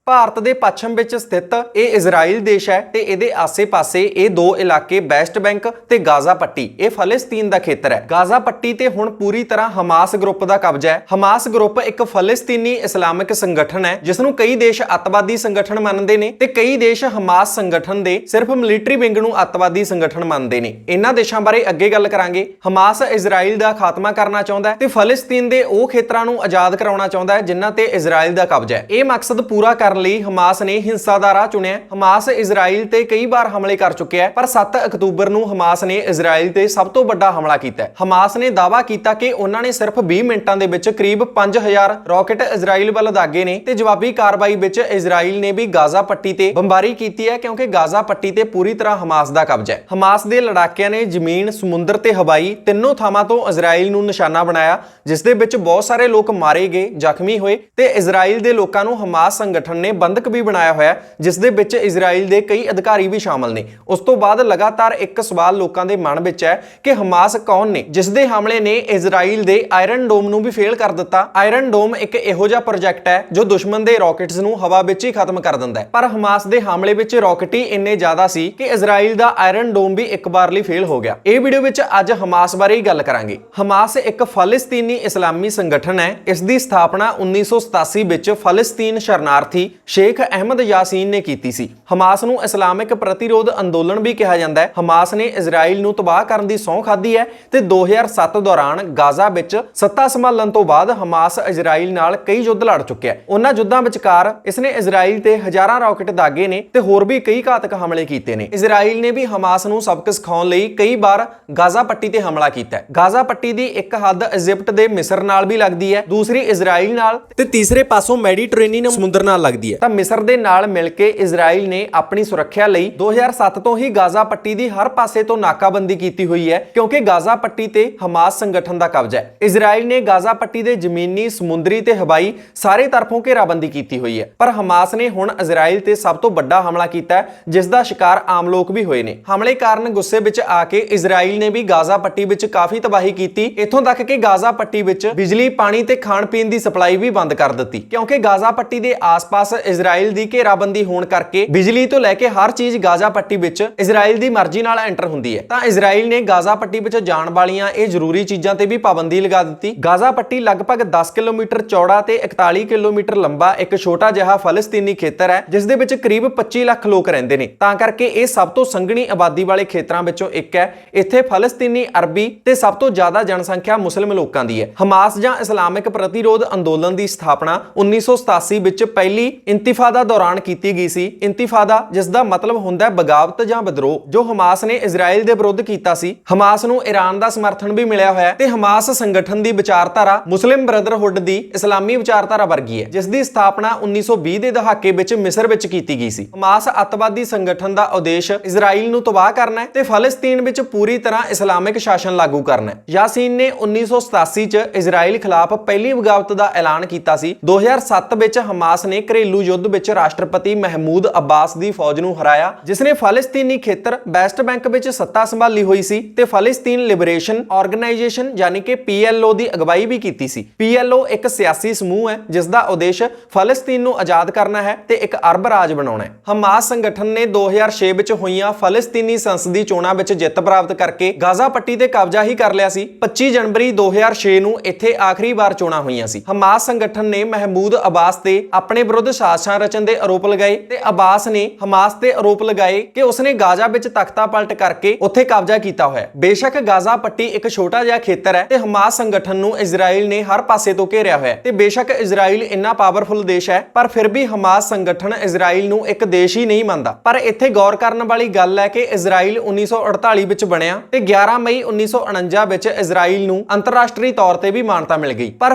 ਭਾਰਤ ਦੇ ਪੱਛਮ ਵਿੱਚ ਸਥਿਤ ਇਹ ਇਜ਼ਰਾਈਲ ਦੇਸ਼ ਹੈ ਤੇ ਇਹਦੇ ਆਸੇ-ਪਾਸੇ ਇਹ ਦੋ ਇਲਾਕੇ ਵੈਸਟ ਬੈਂਕ ਤੇ ਗਾਜ਼ਾ ਪੱਟੀ ਇਹ ਫਲਸਤੀਨ ਦਾ ਖੇਤਰ ਹੈ। ਗਾਜ਼ਾ ਪੱਟੀ ਤੇ ਹੁਣ ਪੂਰੀ ਤਰ੍ਹਾਂ ਹਮਾਸ ਗਰੁੱਪ ਦਾ ਕਬਜ਼ਾ ਹੈ। ਹਮਾਸ ਗਰੁੱਪ ਇੱਕ ਫਲਸਤੀਨੀ ਇਸਲਾਮਿਕ ਸੰਗਠਨ ਹੈ ਜਿਸ ਨੂੰ ਕਈ ਦੇਸ਼ ਅੱਤਵਾਦੀ ਸੰਗਠਨ ਮੰਨਦੇ ਨੇ ਤੇ ਕਈ ਦੇਸ਼ ਹਮਾਸ ਸੰਗਠਨ ਦੇ ਸਿਰਫ ਮਿਲਟਰੀ ਵਿੰਗ ਨੂੰ ਅੱਤਵਾਦੀ ਸੰਗਠਨ ਮੰਨਦੇ ਨੇ। ਇਹਨਾਂ ਦੇਸ਼ਾਂ ਬਾਰੇ ਅੱਗੇ ਗੱਲ ਕਰਾਂਗੇ। ਹਮਾਸ ਇਜ਼ਰਾਈਲ ਦਾ ਖਾਤਮਾ ਕਰਨਾ ਚਾਹੁੰਦਾ ਹੈ ਤੇ ਫਲਸਤੀਨ ਦੇ ਉਹ ਖੇਤਰਾਂ ਨੂੰ ਆਜ਼ਾਦ ਕਰਾਉਣਾ ਚਾਹੁੰਦਾ ਹੈ ਜਿਨ੍ਹਾਂ ਤੇ ਇਜ਼ਰਾਈਲ ਦਾ ਕਬਜ਼ਾ ਹੈ। ਇਹ ਮਕਸਦ ਪੂਰਾ ਲਈ ਹਮਾਸ ਨੇ ਹਿੰਸਾ ਦਾ ਰਾਹ ਚੁਣਿਆ। ਹਮਾਸ ਇਜ਼ਰਾਈਲ ਤੇ ਕਈ ਵਾਰ ਹਮਲੇ ਕਰ ਚੁੱਕਿਆ ਹੈ ਪਰ 7 ਅਕਤੂਬਰ ਨੂੰ ਹਮਾਸ ਨੇ ਇਜ਼ਰਾਈਲ ਤੇ ਸਭ ਤੋਂ ਵੱਡਾ ਹਮਲਾ ਕੀਤਾ। ਹਮਾਸ ਨੇ ਦਾਅਵਾ ਕੀਤਾ ਕਿ ਉਹਨਾਂ ਨੇ ਸਿਰਫ 20 ਮਿੰਟਾਂ ਦੇ ਵਿੱਚ ਕਰੀਬ 5000 ਰਾਕਟ ਇਜ਼ਰਾਈਲ ਵੱਲ ਦਾਗੇ ਨੇ ਤੇ ਜਵਾਬੀ ਕਾਰਵਾਈ ਵਿੱਚ ਇਜ਼ਰਾਈਲ ਨੇ ਵੀ ਗਾਜ਼ਾ ਪੱਟੀ ਤੇ ਬੰਬਾਰੀ ਕੀਤੀ ਹੈ ਕਿਉਂਕਿ ਗਾਜ਼ਾ ਪੱਟੀ ਤੇ ਪੂਰੀ ਤਰ੍ਹਾਂ ਹਮਾਸ ਦਾ ਕਬਜ਼ਾ ਹੈ। ਹਮਾਸ ਦੇ ਲੜਾਕਿਆਂ ਨੇ ਜ਼ਮੀਨ, ਸਮੁੰਦਰ ਤੇ ਹਵਾਈ ਤਿੰਨੋਂ ਥਾਵਾਂ ਤੋਂ ਇਜ਼ਰਾਈਲ ਨੂੰ ਨਿਸ਼ਾਨਾ ਬਣਾਇਆ ਜਿਸ ਦੇ ਵਿੱਚ ਬਹੁਤ ਸਾਰੇ ਲੋਕ ਮਾਰੇ ਗਏ, ਜ਼ਖਮੀ ਹੋਏ ਤੇ ਇਜ਼ਰਾਈਲ ਦੇ ਲੋਕਾਂ ਨੂੰ ਹਮਾਸ ਸੰਗਠਨ ਨੇ ਬੰਦਕ ਵੀ ਬਣਾਇਆ ਹੋਇਆ ਜਿਸ ਦੇ ਵਿੱਚ ਇਜ਼ਰਾਈਲ ਦੇ ਕਈ ਅਧਿਕਾਰੀ ਵੀ ਸ਼ਾਮਲ ਨੇ। ਉਸ ਤੋਂ ਬਾਅਦ ਲਗਾਤਾਰ ਇੱਕ ਸਵਾਲ ਲੋਕਾਂ ਦੇ ਮਨ ਵਿੱਚ ਹੈ ਕਿ ਹਮਾਸ ਕੌਣ ਨੇ ਜਿਸ ਦੇ ਹਮਲੇ ਨੇ ਇਜ਼ਰਾਈਲ ਦੇ ਆਇਰਨ ਡੋਮ ਨੂੰ ਵੀ ਫੇਲ ਕਰ ਦਿੱਤਾ। ਆਇਰਨ ਡੋਮ ਇੱਕ ਇਹੋ ਜਿਹਾ ਪ੍ਰੋਜੈਕਟ ਹੈ ਜੋ ਦੁਸ਼ਮਣ ਦੇ ਰਾਕਟਸ ਨੂੰ ਹਵਾ ਵਿੱਚ ਹੀ ਖਤਮ ਕਰ ਦਿੰਦਾ ਹੈ ਪਰ ਹਮਾਸ ਦੇ ਹਮਲੇ ਵਿੱਚ ਰਾਕਟ ਹੀ ਇੰਨੇ ਜ਼ਿਆਦਾ ਸੀ ਕਿ ਇਜ਼ਰਾਈਲ ਦਾ ਆਇਰਨ ਡੋਮ ਵੀ ਇੱਕ ਵਾਰ ਲਈ ਫੇਲ ਹੋ ਗਿਆ। ਇਹ ਵੀਡੀਓ ਵਿੱਚ ਅੱਜ ਹਮਾਸ ਬਾਰੇ ਹੀ ਗੱਲ ਕਰਾਂਗੇ। ਹਮਾਸ ਇੱਕ ਫਲਸਤੀਨੀ ਇਸਲਾਮੀ ਸੰਗਠਨ ਹੈ। ਇਸ ਦੀ ਸਥਾਪਨਾ 1987 ਵਿੱਚ ਫਲਸਤੀਨ ਸ਼ਰਨਾਰਥੀ ਸ਼ੇਖ ਅਹਿਮਦ ਯਾਸੀਨ ਨੇ ਕੀਤੀ ਸੀ। ਹਮਾਸ ਨੂੰ ਇਸਲਾਮਿਕ ਪ੍ਰਤੀਰੋਧ ਅੰਦੋਲਨ ਵੀ ਕਿਹਾ ਜਾਂਦਾ ਹੈ। ਹਮਾਸ ਨੇ ਇਜ਼ਰਾਈਲ ਨੂੰ ਤਬਾਹ ਕਰਨ ਦੀ ਸਹੁੰ ਖਾਧੀ ਹੈ ਤੇ 2007 ਦੌਰਾਨ ਗਾਜ਼ਾ ਵਿੱਚ ਸੱਤਾ ਸੰਭਾਲਣ ਤੋਂ ਬਾਅਦ ਹਮਾਸ ਇਜ਼ਰਾਈਲ ਨਾਲ ਕਈ ਯੁੱਧ ਲੜ ਚੁੱਕਿਆ ਹੈ। ਉਹਨਾਂ ਯੁੱਧਾਂ ਵਿਚਕਾਰ ਇਸਨੇ ਇਜ਼ਰਾਈਲ ਤੇ ਹਜ਼ਾਰਾਂ ਰਾਕਟ ਦਾਗੇ ਨੇ ਤੇ ਹੋਰ ਵੀ ਕਈ ਘਾਤਕ ਹਮਲੇ ਕੀਤੇ ਨੇ। ਇਜ਼ਰਾਈਲ ਨੇ ਵੀ ਹਮਾਸ ਨੂੰ ਸਬਕ ਸਿਖਾਉਣ ਲਈ ਕਈ ਵਾਰ ਗਾਜ਼ਾ ਪੱਟੀ ਤੇ ਹਮਲਾ ਕੀਤਾ ਹੈ। ਗਾਜ਼ਾ ਪੱਟੀ ਦੀ ਇੱਕ ਹੱਦ ਇਜਿਪਟ ਦੇ ਮਿਸਰ ਨਾਲ ਵੀ ਲੱਗਦੀ ਹੈ, ਦੂਸਰੀ ਇਜ਼ਰਾਈਲ ਨਾਲ ਤੇ ਤੀਸਰੇ ਪਾਸੋਂ ਮੈਡੀਟਰੇਨੀਅਨ ਸਮੁੰਦਰ ਨਾਲ ਲੱਗਦੀ ਹੈ। ਤਾਂ ਮਿਸਰ ਦੇ ਨਾਲ ਮਿਲ ਕੇ ਇਜ਼ਰਾਈਲ ਨੇ ਆਪਣੀ ਸੁਰੱਖਿਆ ਲਈ 2007 ਤੋਂ ਹੀ ਗਾਜ਼ਾ ਪੱਟੀ ਦੀ ਹਰ ਪਾਸੇ ਤੋਂ ਨਾਕਾਬੰਦੀ ਕੀਤੀ ਹੋਈ ਹੈ ਕਿਉਂਕਿ ਗਾਜ਼ਾ ਪੱਟੀ ਤੇ ਹਮਾਸ ਸੰਗਠਨ ਦਾ ਕਬਜ਼ਾ ਹੈ। ਇਜ਼ਰਾਈਲ ਨੇ ਗਾਜ਼ਾ ਪੱਟੀ ਦੇ ਜ਼ਮੀਨੀ, ਸਮੁੰਦਰੀ ਤੇ ਹਵਾਈ ਸਾਰੇ ਤਰਫੋਂ ਘੇਰਾਬੰਦੀ ਕੀਤੀ ਹੋਈ ਹੈ ਪਰ ਹਮਾਸ ਨੇ ਹੁਣ ਇਜ਼ਰਾਈਲ ਤੇ ਸਭ ਤੋਂ ਵੱਡਾ ਹਮਲਾ ਕੀਤਾ ਹੈ ਜਿਸ ਦਾ ਸ਼ਿਕਾਰ ਆਮ ਲੋਕ ਵੀ ਹੋਏ ਨੇ। ਹਮਲੇ ਕਾਰਨ ਗੁੱਸੇ ਵਿੱਚ ਆ ਕੇ ਇਜ਼ਰਾਈਲ ਨੇ ਵੀ ਗਾਜ਼ਾ ਪੱਟੀ ਵਿੱਚ ਕਾਫੀ ਤਬਾਹੀ ਕੀਤੀ, ਇੱਥੋਂ ਤੱਕ ਕਿ ਗਾਜ਼ਾ ਪੱਟੀ ਵਿੱਚ ਬਿਜਲੀ, ਪਾਣੀ ਤੇ ਖਾਣ ਪੀਣ ਦੀ ਸਪਲਾਈ ਵੀ ਬੰਦ ਕਰ ਦਿੱਤੀ ਕਿਉਂਕਿ ਗਾਜ਼ਾ ਪੱਟੀ ਦੇ ਆਸ-ਪਾਸ ਇਜ਼ਰਾਈਲ ਦੀ ਘੇਰਾਬੰਦੀ ਹੋਣ ਕਰਕੇ ਬਿਜਲੀ ਤੋਂ ਲੈ ਕੇ ਹਰ ਚੀਜ਼ ਗਾਜ਼ਾ ਪੱਟੀ ਵਿੱਚ ਇਜ਼ਰਾਈਲ ਦੀ ਮਰਜ਼ੀ ਨਾਲ ਐਂਟਰ ਹੁੰਦੀ ਹੈ। ਤਾਂ ਇਜ਼ਰਾਈਲ ਨੇ ਗਾਜ਼ਾ ਪੱਟੀ ਵਿੱਚ ਜਾਣ ਵਾਲੀਆਂ ਇਹ ਜ਼ਰੂਰੀ ਚੀਜ਼ਾਂ ਤੇ ਵੀ ਪਾਬੰਦੀ ਲਗਾ ਦਿੱਤੀ। ਗਾਜ਼ਾ ਪੱਟੀ ਲਗਭਗ 10 ਕਿਲੋਮੀਟਰ ਚੌੜਾ ਤੇ 41 ਕਿਲੋਮੀਟਰ ਲੰਬਾ ਇੱਕ ਛੋਟਾ ਜਿਹਾ ਫਲਸਤੀਨੀ ਖੇਤਰ ਹੈ ਜਿਸ ਦੇ ਵਿੱਚ ਕਰੀਬ 25 ਲੱਖ ਲੋਕ ਰਹਿੰਦੇ ਨੇ। ਤਾਂ ਕਰਕੇ ਇਹ ਸਭ ਤੋਂ ਸੰਘਣੀ ਆਬਾਦੀ ਵਾਲੇ ਖੇਤਰਾਂ ਵਿੱਚੋਂ ਇੱਕ ਹੈ। ਇੱਥੇ ਫਲਸਤੀਨੀ, ਅਰਬੀ ਤੇ ਸਭ ਤੋਂ ਜ਼ਿਆਦਾ ਜਨਸੰਖਿਆ ਮੁਸਲਿਮ ਲੋਕਾਂ ਦੀ ਹੈ। ਹਮਾਸ ਜਾਂ ਇਸਲਾਮਿਕ ਪ੍ਰਤੀਰੋਧ ਅੰਦੋਲਨ ਦੀ ਸਥਾਪਨਾ 1987 ਵਿੱਚ ਪਹਿਲੀ ਇੰਤਿਫਾਦਾ ਦੌਰਾਨ ਕੀਤੀ ਗਈ ਸੀ। ਇੰਤਿਫਾਦਾ ਜਿਸ ਦਾ ਮਤਲਬ ਹੁੰਦਾ ਹੈ ਬਗਾਵਤ ਜਾਂ ਵਿਦਰੋਹ, ਜੋ ਹਮਾਸ ਨੇ ਇਜ਼ਰਾਈਲ ਦੇ ਵਿਰੁੱਧ ਕੀਤਾ ਸੀ। ਹਮਾਸ ਨੂੰ ਈਰਾਨ ਦਾ ਸਮਰਥਨ ਵੀ ਮਿਲਿਆ ਹੋਇਆ ਹੈ ਤੇ ਹਮਾਸ ਸੰਗਠਨ ਦੀ ਵਿਚਾਰਧਾਰਾ ਮੁਸਲਿਮ ਬ੍ਰਦਰਹੁੱਡ ਦੀ ਇਸਲਾਮੀ ਵਿਚਾਰਧਾਰਾ ਵਰਗੀ ਹੈ ਜਿਸ ਦੀ ਸਥਾਪਨਾ 1920 ਦੇ ਦਹਾਕੇ ਵਿੱਚ ਮਿਸਰ ਵਿੱਚ ਕੀਤੀ ਗਈ ਸੀ। ਹਮਾਸ ਅੱਤਵਾਦੀ ਸੰਗਠਨ ਦਾ ਉਦੇਸ਼ ਇਜ਼ਰਾਈਲ ਨੂੰ ਤਬਾਹ ਕਰਨਾ ਹੈ ਤੇ ਫਲਸਤੀਨ ਵਿੱਚ ਪੂਰੀ ਤਰ੍ਹਾਂ ਇਸਲਾਮਿਕ ਸ਼ਾਸਨ ਲਾਗੂ ਕਰਨਾ ਹੈ। ਯਾਸੀਨ ਨੇ 1987 ਚ ਇਜ਼ਰਾਈਲ ਖਿਲਾਫ ਪਹਿਲੀ ਬਗਾਵਤ ਦਾ ਐਲਾਨ ਕੀਤਾ ਸੀ। 2007 ਵਿੱਚ ਹਮਾਸ ਨੇ ਘਰੇਲੂ ਯੁੱਧ ਵਿੱਚ ਰਾਸ਼ਟਰਪਤੀ ਮਹਿਮੂਦ ਅੱਬਾਸ ਦੀ ਫੌਜ ਨੂੰ ਹਰਾਇਆ ਜਿਸ ਨੇ ਫਲਸਤੀਨੀ ਖੇਤਰ ਵੈਸਟ ਬੈਂਕ ਵਿੱਚ ਸੱਤਾ ਸੰਭਾਲੀ ਹੋਈ ਸੀ ਤੇ ਫਲਸਤੀਨ ਲਿਬਰੇਸ਼ਨ ਆਰਗੇਨਾਈਜੇਸ਼ਨ ਯਾਨੀ ਕਿ PLO ਦੀ ਅਗਵਾਈ ਵੀ ਕੀਤੀ ਸੀ। PLO ਇੱਕ ਸਿਆਸੀ ਸਮੂਹ ਹੈ ਜਿਸ ਦਾ ਉਦੇਸ਼ ਫਲਸਤੀਨ ਨੂੰ ਆਜ਼ਾਦ ਕਰਨਾ ਹੈ ਤੇ ਇੱਕ ਅਰਬ ਰਾਜ ਬਣਾਉਣਾ ਹੈ। ਹਮਾਸ ਸੰਗਠਨ ਨੇ 2006 ਵਿੱਚ ਹੋਈਆਂ ਫਲਸਤੀਨੀ ਸੰਸਦੀ ਚੋਣਾਂ ਵਿੱਚ ਜਿੱਤ ਪ੍ਰਾਪਤ ਕਰਕੇ ਗਾਜ਼ਾ ਪੱਟੀ ਤੇ ਕਬਜ਼ਾ ਹੀ ਕਰ ਲਿਆ ਸੀ। 25 ਜਨਵਰੀ 2006 ਨੂੰ ਇੱਥੇ ਆਖਰੀ ਵਾਰ ਚੋਣਾਂ ਹੋਈਆਂ ਸੀ। ਹਮਾਸ ਸੰਗਠਨ ਨੇ ਮਹਿਮੂਦ ਅੱਬਾਸ ਤੇ ਆਪਣੇ ਵਿਰੁੱਧ ਸਾਜ਼ਿਸ਼ਾਂ ਰਚਣ ਦੇ ਆਰੋਪ ਲਗਾਏ ਤੇ ਅੱਬਾਸ ਨੇ ਹਮਾਸ ਤੇ ਆਰੋਪ ਲਗਾਏ ਕਿ ਉਸਨੇ ਗਾਜ਼ਾ ਵਿੱਚ ਤਖਤਾ ਪਲਟ ਕਰਕੇ ਉੱਥੇ ਕਬਜ਼ਾ ਕੀਤਾ ਹੋਇਆ। ਬੇਸ਼ੱਕ ਗਾਜ਼ਾ ਪੱਟੀ ਇੱਕ ਛੋਟਾ ਜਿਹਾ ਖੇਤਰ ਹੈ ਤੇ ਹਮਾਸ ਸੰਗਠਨ ਨੂੰ ਇਜ਼ਰਾਈਲ ਨੇ ਹਰ ਪਾਸੇ ਤੋਂ ਘੇਰਿਆ ਹੋਇਆ ਤੇ ਬੇਸ਼ੱਕ ਇਜ਼ਰਾਈਲ ਇੰਨਾ ਪਾਵਰਫੁਲ ਦੇਸ਼ ਹੈ ਪਰ ਫਿਰ ਵੀ ਹਮਾਸ ਸੰਗਠਨ ਇਜ਼ਰਾਈਲ ਨੂੰ ਇੱਕ ਦੇਸ਼ ਹੀ ਨਹੀਂ ਮੰਨਦਾ। ਪਰ ਇੱਥੇ ਗੌਰ ਕਰਨ ਵਾਲੀ ਗੱਲ ਹੈ ਕਿ ਇਜ਼ਰਾਈਲ 1948 ਵਿੱਚ ਬਣਿਆ ਤੇ 11 ਮਈ 1949 ਵਿੱਚ ਇਜ਼ਰਾਈਲ ਨੂੰ ਅੰਤਰਰਾਸ਼ਟਰੀ ਤੌਰ ਤੇ ਵੀ ਮਾਨਤਾ ਮਿਲ ਗਈ ਪਰ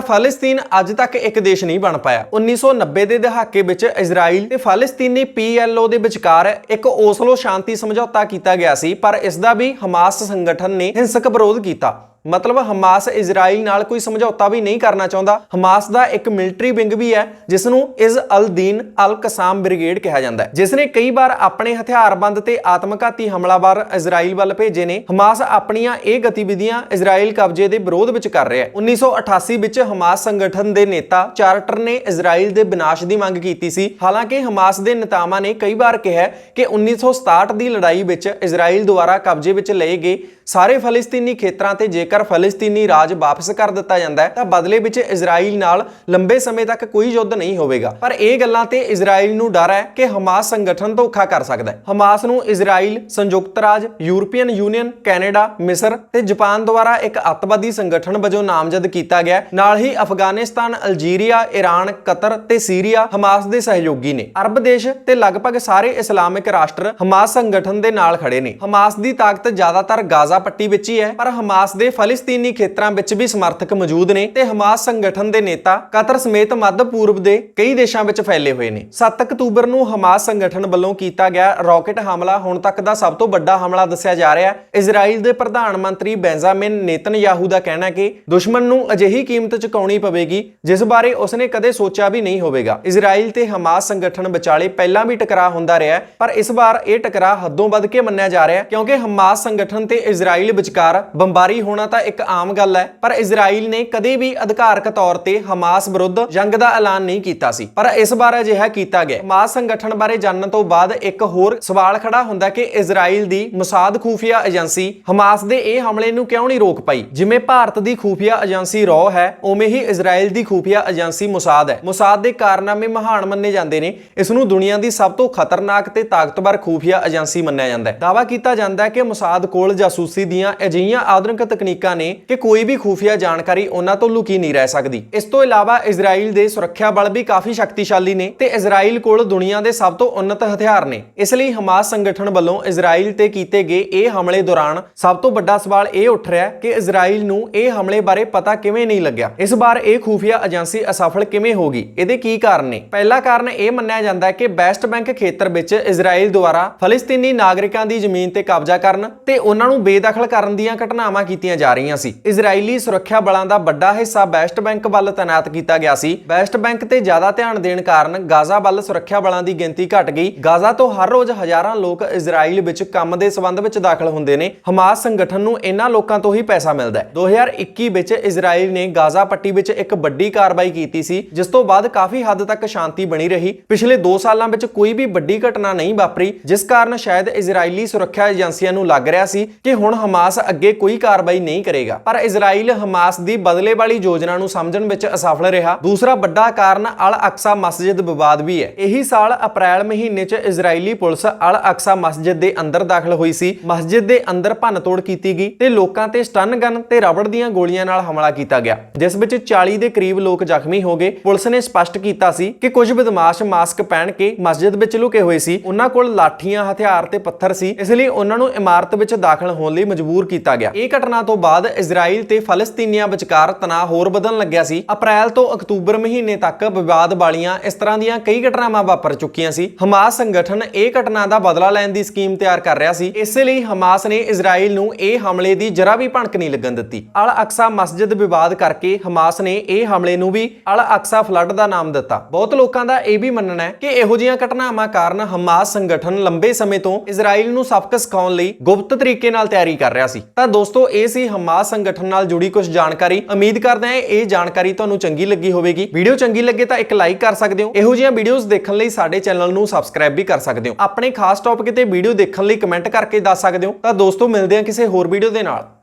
ਫਲਸਤੀਨ ਅੱਜ ਤੱਕ ਇੱਕ ਦੇਸ਼ ਨਹੀਂ ਬਣ ਪਾਇਆ। 1990 ਦੇ ਦਹਾਕੇ ਵਿੱਚ ਇਜ਼ਰਾਈਲ ਤੇ ਫਲਸਤੀਨੀ PLO ਦੇ ਵਿਚਕਾਰ ਇੱਕ ਓਸਲੋ ਸ਼ਾਂਤੀ ਸਮਝੌਤਾ ਕੀਤਾ ਗਿਆ ਸੀ ਪਰ ਇਸ ਦਾ ਵੀ ਹਮਾਸ ਸੰਗਠਨ ਨੇ ਹਿੰਸਕ ਵਿਰੋਧ ਕੀਤਾ। ਮਤਲਬ ਹਮਾਸ ਇਜ਼ਰਾਈਲ ਨਾਲ ਕੋਈ ਸਮਝੌਤਾ ਵੀ ਨਹੀਂ ਕਰਨਾ ਚਾਹੁੰਦਾ। ਹਮਾਸ ਦਾ ਇੱਕ ਮਿਲਟਰੀ ਵਿੰਗ ਵੀ ਹੈ ਜਿਸ ਨੂੰ is Al Deen Al ਕਸਾਮ brigade ਕਿਹਾ ਜਾਂਦਾ ਹੈ, ਜਿਸ ਨੇ ਕਈ ਵਾਰ ਆਪਣੇ ਹਥਿਆਰਬੰਦ ਤੇ ਆਤਮਘਾਤੀ ਹਮਲਾਵਰ ਇਜ਼ਰਾਈਲ ਵੱਲ ਭੇਜੇ ਨੇ। ਹਮਾਸ ਆਪਣੀਆਂ ਇਹ ਗਤੀਵਿਧੀਆਂ ਇਜ਼ਰਾਈਲ ਕਬਜ਼ੇ ਦੇ ਵਿਰੋਧ ਵਿੱਚ ਕਰ ਰਿਹਾ ਹੈ। 1988 ਵਿੱਚ ਹਮਾਸ ਸੰਗਠਨ ਦੇ ਨੇਤਾ ਚਾਰਟਰ ਨੇ ਇਜ਼ਰਾਈਲ ਦੇ ਵਿਨਾਸ਼ ਦੀ ਮੰਗ ਕੀਤੀ ਸੀ। ਹਾਲਾਂਕਿ ਹਮਾਸ ਦੇ ਨੇਤਾਵਾਂ ਨੇ ਕਈ ਵਾਰ ਕਿਹਾ ਕਿ 1967 ਦੀ ਲੜਾਈ ਵਿੱਚ ਇਜ਼ਰਾਈਲ ਦੁਆਰਾ ਕਬਜ਼ੇ ਵਿੱਚ ਲਏ ਗਏ ਸਾਰੇ ਫਲਸਤੀਨੀ ਖੇਤਰਾਂ ਤੇ ਜੇਕਰ ਫਲਸਤੀਨੀ ਰਾਜ ਵਾਪਸ ਕਰ ਦਿੱਤਾ ਜਾਂਦਾ ਹੈ ਤਾਂ ਬਦਲੇ ਵਿੱਚ ਇਜ਼ਰਾਈਲ ਨਾਲ ਲੰਬੇ ਸਮੇਂ ਤੱਕ ਕੋਈ ਯੁੱਧ ਨਹੀਂ ਹੋਵੇਗਾ। ਪਰ ਇਹ ਗੱਲਾਂ ਤੇ ਇਜ਼ਰਾਈਲ ਨੂੰ ਡਰ ਹੈ ਕਿ ਹਮਾਸ ਸੰਗਠਨ ਧੋਖਾ ਕਰ ਸਕਦਾ ਹੈ। ਹਮਾਸ ਨੂੰ ਇਜ਼ਰਾਈਲ, ਸੰਯੁਕਤ ਰਾਜ, ਯੂਰਪੀਅਨ ਯੂਨੀਅਨ, ਕੈਨੇਡਾ, ਮਿਸਰ ਤੇ ਜਾਪਾਨ ਦੁਆਰਾ ਇੱਕ ਅੱਤਵਾਦੀ ਸੰਗਠਨ ਵਜੋਂ ਨਾਮਜ਼ਦ ਕੀਤਾ ਗਿਆ। ਨਾਲ ਹੀ ਅਫਗਾਨਿਸਤਾਨ, ਅਲਜੀਰੀਆ, ਈਰਾਨ, ਕਤਰ ਤੇ ਸੀਰੀਆ ਹਮਾਸ ਦੇ ਸਹਿਯੋਗੀ ਨੇ। ਅਰਬ ਦੇਸ਼ ਤੇ ਲਗਭਗ ਸਾਰੇ ਇਸਲਾਮਿਕ ਰਾਸ਼ਟਰ ਹਮਾਸ ਸੰਗਠਨ ਦੇ ਨਾਲ ਖੜੇ ਨੇ। ਹਮਾਸ ਦੀ ਤਾਕਤ ਜ਼ਿਆਦਾਤਰ ਗਾਜ਼ਾ ਪੱਟੀ ਵਿੱਚ ਹੀ ਹੈ, ਪਰ ਹਮਾਸ ਦੇ ਫਲਸਤੀਨੀ ਖੇਤਰਾਂ ਵਿੱਚ ਵੀ ਸਮਰਥਕ ਮੌਜੂਦ ਨੇ ਤੇ ਹਮਾਸ ਸੰਗਠਨ ਦੇ ਨੇਤਾ ਕਤਰ ਸਮੇਤ ਮੱਧ ਪੂਰਬ ਦੇ ਕਈ ਦੇਸ਼ਾਂ ਵਿੱਚ ਫੈਲੇ ਹੋਏ ਨੇ। 7 ਅਕਤੂਬਰ ਨੂੰ ਹਮਾਸ ਸੰਗਠਨ ਵੱਲੋਂ ਕੀਤਾ ਗਿਆ ਰਾਕੇਟ ਹਮਲਾ ਹੁਣ ਤੱਕ ਦਾ ਸਭ ਤੋਂ ਵੱਡਾ ਹਮਲਾ ਦੱਸਿਆ ਜਾ ਰਿਹਾ ਹੈ। ਇਜ਼ਰਾਈਲ ਦੇ ਪ੍ਰਧਾਨ ਮੰਤਰੀ ਬੈਂਜਾਮਿਨ ਨੇਤਨਯਾਹੂ ਦਾ ਕਹਿਣਾ ਹੈ ਕਿ ਦੁਸ਼ਮਣ ਨੂੰ ਅਜਿਹੀ ਕੀਮਤ ਚੁਕਾਉਣੀ ਪਵੇਗੀ ਜਿਸ ਬਾਰੇ ਉਸਨੇ ਕਦੇ ਸੋਚਿਆ ਵੀ ਨਹੀਂ ਹੋਵੇਗਾ। ਇਜ਼ਰਾਈਲ ਤੇ ਹਮਾਸ ਸੰਗਠਨ ਵਿਚਾਲੇ ਪਹਿਲਾਂ ਵੀ ਟਕਰਾਅ ਹੁੰਦਾ ਰਿਹਾ ਹੈ, ਪਰ ਇਸ ਵਾਰ ਇਹ ਟਕਰਾਅ ਹੱਦੋਂ ਵੱਧ ਕੇ ਮੰਨਿਆ ਜਾ ਰਿਹਾ ਹੈ ਕਿਉਂਕਿ ਹਮਾਸ ਸੰਗਠਨ ਤੇ ਇਜ਼ਰਾਈਲ ਵਿਚਕਾਰ ਬੰਬਾਰੀ ਹੋਣਾ ਤਾਂ ਇੱਕ ਆਮ ਗੱਲ ਹੈ, ਪਰ ਇਜ਼ਰਾਈਲ ਨੇ ਕਦੇ ਵੀ ਅਧਿਕਾਰਕ ਤੌਰ ਤੇ ਹਮਾਸ ਵਿਰੁੱਧ ਜੰਗ ਦਾ ਐਲਾਨ ਨਹੀਂ ਕੀਤਾ ਸੀ। ਪਰ ਇਸ ਵਾਰ ਅਜਿਹਾ ਕੀਤਾ ਗਿਆ। ਹਮਾਸ ਸੰਗਠਨ ਬਾਰੇ ਜਾਣਨ ਤੋਂ ਬਾਅਦ ਇੱਕ ਹੋਰ ਸਵਾਲ ਖੜਾ ਹੁੰਦਾ ਕਿ ਇਜ਼ਰਾਈਲ ਦੀ ਮੁਸਾਦ ਖੂਫੀਆ ਏਜੰਸੀ ਹਮਾਸ ਦੇ ਇਹ ਹਮਲੇ ਨੂੰ ਕਿਉਂ ਨਹੀਂ ਰੋਕ ਪਾਈ। ਜਿਵੇਂ ਭਾਰਤ ਦੀ ਖੂਫੀਆ ਏਜੰਸੀ ਰॉ ਹੈ, ਉਵੇਂ ਹੀ ਇਜ਼ਰਾਈਲ ਦੀ ਖੂਫੀਆ ਏਜੰਸੀ ਮੁਸਾਦ ਹੈ। ਮੁਸਾਦ ਦੇ ਕਾਰਨਾਮੇ ਮਹਾਨ ਮੰਨੇ ਜਾਂਦੇ ਨੇ। ਇਸ ਨੂੰ ਦੁਨੀਆ ਦੀ ਸਭ ਤੋਂ ਖਤਰਨਾਕ ਤੇ ਤਾਕਤਵਰ ਖੂਫੀਆ ਏਜੰਸੀ ਮੰਨਿਆ ਜਾਂਦਾ ਹੈ। ਦਾਅਵਾ ਕੀਤਾ ਜਾਂਦਾ ਹੈ ਕਿ ਮੁਸਾਦ ਕੋਲ ਜਾਸੂਸੀ ਦੀਆਂ ਅਜਿਹੀਆਂ ਆਧੁਨਿਕ ਤਕਨੀਕਾਂ ਨੇ ਕਿ ਕੋਈ ਵੀ ਖੂਫੀਆ ਜਾਣਕਾਰੀ ਉਹਨਾਂ ਤੋਂ ਲੁਕੀ ਨਹੀਂ ਰਹਿ ਸਕਦੀ। ਇਸ ਤੋਂ ਇਲਾਵਾ ਇਜ਼ਰਾਈਲ ਦੇ ਸੁਰੱਖਿਆ ਬਲ ਵੀ ਕਾਫੀ ਸ਼ਕਤੀਸ਼ਾਲੀ ਨੇ ਤੇ ਇਜ਼ਰਾਈਲ ਕੋਲ ਦੁਨੀਆ ਦੇ ਸਭ ਤੋਂ ਉੱਨਤ ਹਥਿਆਰ ਨੇ। ਇਸ ਲਈ ਹਮਾਸ ਸੰਗਠਨ ਵੱਲੋਂ ਇਜ਼ਰਾਈਲ ਤੇ ਕੀਤੇ ਗਏ ਇਹ ਹਮਲੇ ਦੌਰਾਨ ਸਭ ਤੋਂ ਵੱਡਾ ਸਵਾਲ ਇਹ ਉੱਠ ਰਿਹਾ ਕਿ ਇਜ਼ਰਾਈਲ ਨੂੰ ਇਹ ਹਮਲੇ ਬਾਰੇ ਪਤਾ ਕਿਵੇਂ ਨਹੀਂ ਲੱਗਿਆ। ਇਸ ਵਾਰ ਇਹ ਖੂਫੀਆ ਏਜੰਸੀ ਅਸਫਲ ਕਿਵੇਂ ਹੋ ਗਈ? ਇਹਦੇ ਕੀ ਕਾਰਨ ਨੇ? ਪਹਿਲਾ ਕਾਰਨ ਇਹ ਮੰਨਿਆ ਜਾਂਦਾ ਹੈ ਕਿ ਵੈਸਟ ਬੈਂਕ ਖੇਤਰ ਵਿੱਚ ਇਜ਼ਰਾਈਲ ਦੁਆਰਾ ਫਲਸਤੀਨੀ ਨਾਗਰਿਕਾਂ ਦੀ ਜ਼ਮੀਨ ਤੇ ਕਬਜ਼ਾ ਕਰਨ ਤੇ ਉਹਨਾਂ ਨੂੰ ਬੇਦਖਲ ਕਰਨ ਦੀਆਂ ਘਟਨਾਵਾਂ ਕੀਤੀਆਂ ਜਾ ਰਹੀਆਂ ਸੀ। ਇਜ਼ਰਾਈਲੀ ਸੁਰੱਖਿਆ ਬਲਾਂ ਦਾ ਵੱਡਾ ਹਿੱਸਾ ਵੈਸਟ ਬੈਂਕ ਵੱਲ ਤਾਇਨਾਤ ਕੀਤਾ ਗਿਆ ਸੀ। ਵੈਸਟ ਬੈਂਕ ਤੇ ਜ਼ਿਆਦਾ ਧਿਆਨ ਦੇਣ ਕਾਰਨ ਗਾਜ਼ਾ ਵੱਲ ਸੁਰੱਖਿਆ ਬਲਾਂ ਦੀ ਗਿਣਤੀ ਘਟ ਗਈ। ਗਾਜ਼ਾ ਤੋਂ ਹਰ ਰੋਜ਼ ਹਜ਼ਾਰਾਂ ਲੋਕ ਇਜ਼ਰਾਈਲ ਵਿੱਚ ਕੰਮ ਦੇ ਸੰਬੰਧ ਵਿੱਚ ਦਾਖਲ ਹੁੰਦੇ ਨੇ। ਹਮਾਸ ਸੰਗਠਨ ਨੂੰ ਇਹਨਾਂ ਲੋਕਾਂ ਤੋਂ ਹੀ ਪੈਸਾ ਮਿਲਦਾ ਹੈ। 2021 ਵਿੱਚ ਇਜ਼ਰਾਈਲ ਨੇ ਗਾਜ਼ਾ ਪੱਟੀ ਵਿੱਚ ਇੱਕ ਵੱਡੀ ਕਾਰਵਾਈ ਕੀਤੀ ਸੀ, ਜਿਸ ਤੋਂ ਬਾਅਦ ਕਾਫੀ ਹੱਦ ਤੱਕ ਸ਼ਾਂਤੀ ਬਣੀ ਰਹੀ। ਪਿਛਲੇ 2 ਸਾਲਾਂ ਵਿੱਚ ਕੋਈ ਵੀ ਵੱਡੀ ਘਟਨਾ ਨਹੀਂ ਵਾਪਰੀ, ਜਿਸ ਕਾਰਨ ਸ਼ਾਇਦ ਇਜ਼ਰਾਈਲੀ ਸੁਰੱਖਿਆ ਏਜੰਸੀਆਂ ਨੂੰ ਲੱਗ ਰਿਹਾ ਸੀ ਕਿ ਹੁਣ ਹਮਾਸ ਅੱਗੇ ਕੋਈ ਕਾਰਵਾਈ ਨਹੀਂ ਕਰੇਗਾ। ਪਰ ਇਜ਼ਰਾਈਲ ਹਮਾਸ ਦੀ ਬਦਲੇ ਵਾਲੀ ਯੋਜਨਾ ਨੂੰ ਸਮਝਣ ਵਿੱਚ ਅਸਫਲ ਰਿਹਾ। ਦੂਸਰਾ ਵੱਡਾ ਕਾਰਨ ਅਲ ਅਕਸਾ ਮਸਜਿਦ ਵਿਵਾਦ ਵੀ ਹੈ। ਇਹੀ ਸਾਲ ਅਪ੍ਰੈਲ ਮਹੀਨੇ 'ਚ ਇਜ਼ਰਾਈਲੀ ਪੁਲਿਸ ਅਲ ਅਕਸਾ ਮਸਜਿਦ ਦੇ ਅੰਦਰ ਦਾਖਲ ਹੋਈ ਸੀ। ਮਸਜਿਦ ਦੇ ਅੰਦਰ ਭੰਨਤੋੜ ਕੀਤੀ ਗਈ ਤੇ ਲੋਕਾਂ ਤੇ ਸਟਨ ਗਨ ਤੇ ਰਬੜ ਦੀਆਂ ਗੋਲੀਆਂ ਨਾਲ ਹਮਲਾ ਕੀਤਾ ਗਿਆ, ਜਿਸ ਵਿੱਚ 40 ਦੇ ਕਰੀਬ ਲੋਕ ਜ਼ਖਮੀ ਹੋ ਗਏ। ਪੁਲਿਸ ਨੇ ਸਪਸ਼ਟ ਕੀਤਾ ਸੀ ਕਿ ਕੁਝ ਬਦਮਾਸ਼ ਮਾਸਕ ਪਹਿਨ ਕੇ ਮਸਜਿਦ ਵਿੱਚ ਲੁਕੇ ਹੋਏ ਸੀ। ਉਹਨਾਂ ਕੋਲ ਲਾਠੀਆਂ, ਹਥਿਆਰ ਤੇ ਪੱਥਰ ਸੀ, ਇਸ ਲਈ ਉਹਨਾਂ ਨੂੰ ਇਮਾਰਤ ਵਿੱਚ ਦਾਖਲ ਹੋਣ ਲਈ ਮਜਬੂਰ ਕੀਤਾ ਗਿਆ। ਇਹ ਘਟਨਾ ਤੋਂ ਬਾਅਦ ਇਜ਼ਰਾਈਲ ਤੇ ਫਲਸਤੀਨੀਆਂ ਵਿਚਕਾਰ ਤਣਾਅ ਹੋਰ ਵਧਣ ਲੱਗਿਆ ਸੀ। ਅਪ੍ਰੈਲ ਤੋਂ ਅਕਤੂਬਰ ਮਹੀਨੇ ਤੱਕ ਵਿਵਾਦ ਵਾਲੀਆਂ ਇਸ ਤਰ੍ਹਾਂ ਦੀਆਂ ਕਈ ਘਟਨਾਵਾਂ ਵਾਪਰ ਚੁੱਕੀਆਂ ਸੀ। ਹਮਾਸ ਸੰਗਠਨ ਇਹ ਘਟਨਾ ਦਾ ਬਦਲਾ ਲੈਣ ਦੀ ਸਕੀਮ ਤਿਆਰ ਕਰ ਰਿਹਾ ਸੀ। ਇਸੇ ਲਈ ਹਮਾਸ ਨੇ ਇਜ਼ਰਾਈਲ ਨੂੰ ਇਹ ਹਮਲੇ ਦੀ ਜਰਾ ਵੀ ਭਣਕ ਨਹੀਂ ਲੱਗਣ ਦਿੱਤੀ। ਅਲ ਅਕਸਾ ਮਸਜਿਦ ਵਿਵਾਦ ਕਰਕੇ ਹਮਾਸ ਨੇ ਇਹ ਹਮਲੇ ਨੂੰ ਵੀ ਅਲ ਅਕਸਾ ਫਲੱਡ ਦਾ ਨਾਮ ਦਿੱਤਾ। ਬਹੁਤ ਲੋਕਾਂ ਦਾ ਇਹ ਵੀ ਮੰਨਣਾ ਹੈ ਕਿ ਇਹੋ ਜਿਹੀਆਂ ਘਟਨਾਵਾਂ ਕਾਰਨ ਹਮਾਸ ਸੰਗਠਨ ਲੰਬੇ ਸਮੇਂ ਤੋਂ ਇਜ਼ਰਾਈਲ ਨੂੰ ਸਬਕ ਸਿਖਾਉਣ ਲਈ ਗੁਪਤ ਤਰੀਕੇ ਨਾਲ ਤਿਆਰੀ ਕਰ ਰਿਹਾ ਸੀ। ਤਾਂ ਦੋਸਤੋ, ਇਹ ਸੀ ਹਮਾਸ ਸੰਗਠਨ ਨਾਲ ਜੁੜੀ ਕੁਝ ਜਾਣਕਾਰੀ। ਉਮੀਦ ਕਰਦੇ ਹਾਂ ਇਹ ਜਾਣਕਾਰੀ ਤੁਹਾਨੂੰ ਚੰਗੀ ਲੱਗੀ ਹੋਵੇਗੀ। ਵੀਡੀਓ ਚੰਗੀ ਲੱਗੇ ਤਾਂ ਇੱਕ ਲਾਈਕ ਕਰ ਸਕਦੇ ਹੋ। ਇਹੋ ਜਿਹੀਆਂ ਵੀਡੀਓਜ਼ ਦੇਖਣ ਲਈ ਸਾਡੇ ਚੈਨਲ ਨੂੰ ਸਬਸਕ੍ਰਾਈਬ ਵੀ ਕਰ ਸਕਦੇ ਹੋ। ਆਪਣੇ ਖਾਸ ਟੌਪਿਕ ਤੇ ਵੀਡੀਓ ਦੇਖਣ ਲਈ ਕਮੈਂਟ ਕਰਕੇ ਦੱਸ ਸਕਦੇ ਹੋ। ਤਾਂ ਦੋਸਤੋ, ਮਿਲਦੇ ਹਾਂ ਕਿਸੇ ਹੋਰ ਵੀਡੀਓ ਦੇ ਨਾਲ।